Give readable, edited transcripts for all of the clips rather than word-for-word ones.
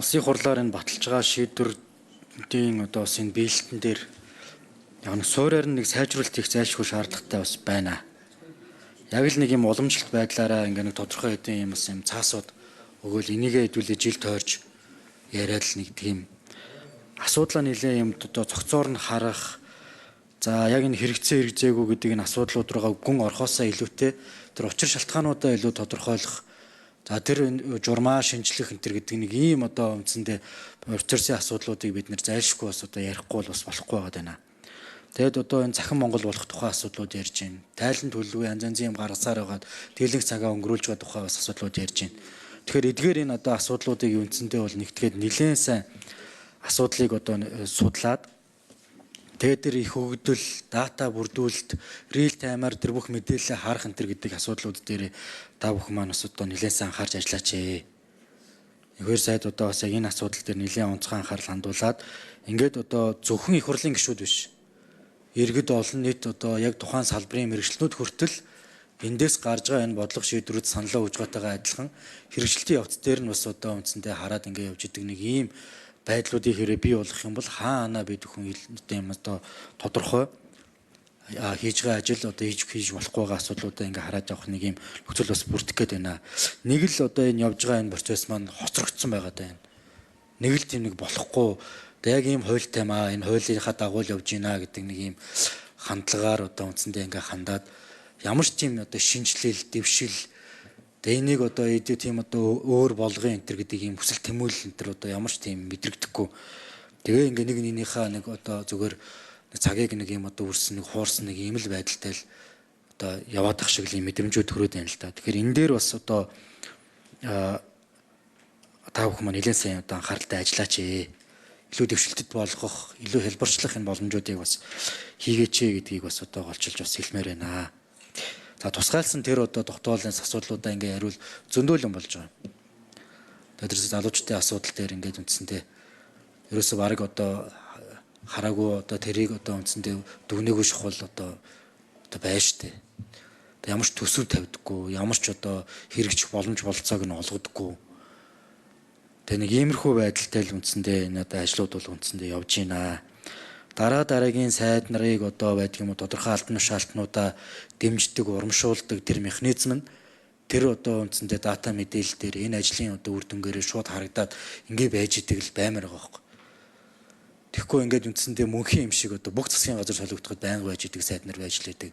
Улсын хурлаар энэ баталж байгаа шийдвэрийн одоо бас энэ биелэлтэн дээр яг нэг суурьаар нэг сайжруулалт хийх зайлшгүй шаардлагатай бас байна. Яг л нэг юм уламжлалт байдлаараа ингээ нэг тодорхой хэдийн юм бас юм цаасууд өгөөл энийгээ хэдүүлээ жил тойрч яриад л нэг тийм асуудлаа нэлээ юм одоо цогцоор нь харах. За яг энэ хэрэгцээ хэрэгцээгүй гэдэг энэ асуудлууд руугаа гүн орхосоо илүүтэй тэр учир шалтгаануудаа илүү тодорхойлох. За тэр журмаа шинжлэх энэ төр гэдэг нэг ийм одоо үндсэндээ процессын асуудлуудыг бид нэр зайлшгүй бас одоо ярихгүй бол бас болохгүй байгаа даа. Тэгэд одоо энэ захин Монгол болох тухай асуудлууд ярьж байна. Тайлан төлөвөө янз янзын юм гаргасаар байгаад дийлэнх цагаа өнгөрүүлж байгаа тухай бас асуудлууд ярьж байна. Тэгэхээр эдгээр энэ одоо асуудлуудыг үндсэндээ бол нэгтгээд нэлээд сайн асуудлыг одоо судлаад тэгээд тэр их хөгжил, дата бүрдүүлэлт, real time-аар тэр бүх мэдээлэлээ харах энэ гэдэг асуудлууд дээр та бүхэн маань бас одоо нэлээд сайн анхаарч ажиллаач ээ. Ихэр сайд одоо бас энэ асуудал дээр нэлээд онцгой анхаарал хандуулад ингээд одоо зөвхөн их хурлын гишүүд биш. Иргэд олон нийт одоо яг тухайн салбарын мэргэжлүүд хүртэл эндээс гарч байгаа энэ бодлого шийдвэрүүд саналаа өгж байгаагаа адилхан хэрэгжилтийн явц дээр нь бас одоо үндсэндээ хараад ингээд явж идэг нэг ийм байдлуудыг хэрэг бий болгох юм бол хаана бид хүн юм одоо тодорхой хийж байгаа ажил одоо хийж болохгүй байгаа асуудлуудаа ингээ хараад явах нэг юм нөхцөл бас бүрдэх гээд байна. Нэг л одоо энэ явж байгаа энэ процесс маань хоцрогдсон байгаа даа. Нэг л тийм нэг болохгүй. Одоо яг ийм хуультай маа энэ хуулийнхаа дагуу л явж гинэ гэдэг нэг ийм хандлагаар одоо үндсэндээ ингээ хандаад ямар ч тийм одоо шинжилэл, дэвшил энийг одоо тийм одоо өөр болгоё энэ төр гэдэг ийм хүсэл тэмүүлэл энэ төр одоо ямар ч тийм мэдрэгдэхгүй. Тэгээ ингээ нэг нэгнийхээ нэг одоо зүгээр цагийг нэг юм одоо үрсэн нэг хуурсан нэг ийм л байдалтай л одоо яваад ах шиг л юм мэдрэмжүүд төрөөд байна л да. Тэгэхээр энэ дээр бас одоо та бүхэн маань нэлээд сайн одоо анхааралтай ажиллаач ээ. Илүү дэвшилтэд болгох, илүү хэлбэрчлэх энэ боломжуудыг бас хийгээч ээ гэдгийг бас одоо голчилж бас хэлмээр байна. За тусгаалсан тэр одоо тогтоолын асуудлуудаа ингээ хариул зөндөөлөн болж байгаа. Тэр залуучдын асуудал дээр ингээд үндсэндээ ерөөсөө бараг одоо хараагүй одоо тэрийг одоо үндсэндээ дүгнээгүй шухал одоо байна штэ. Ямар ч төсөв тавьдаггүй, ямар ч одоо хэрэгжих боломж болцоог нь олгодоггүй. Тэгээ нэг иймэрхүү байдалтай л үндсэндээ энэ одоо ажлууд бол үндсэндээ явж байна. Дараагийн сайд нарыг одоо байдаг юм уу тодорхой албан тушаалтнуудаа дэмждэг, урамшуулдаг тэр механизм нь тэр одоо үндсэндээ дата мэдээлэл дээр энэ ажлын одоо үр дүнгээрээ шууд харагдаад ингэ байж идэг л баймаар байгаа хөөхгүй. Тэгэхгүй ингээд үндсэндээ мөнхийн юм шиг одоо бүх засгийн газар солигдоход байнга байж идэг сайд нар байж лээдэг.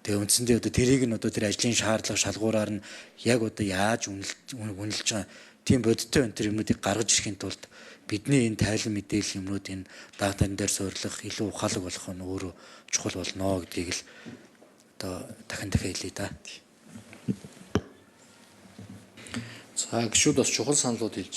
Тэгээ үндсэндээ одоо тэрийг нь одоо тэр ажлын шаардлага шалгуураар нь яг одоо яаж үнэлж байгаа тийм бодиттой энэ юмнуудыг гаргаж ирэхин тулд бидний энэ тайлан мэдээлэл юмнууд энэ датан дээр суйрлах илүү ухаалаг болох нь өөрөө чухал болно гэдгийг л одоо дахин хэлье да. За гişүүд бас чухал саналууд хэлж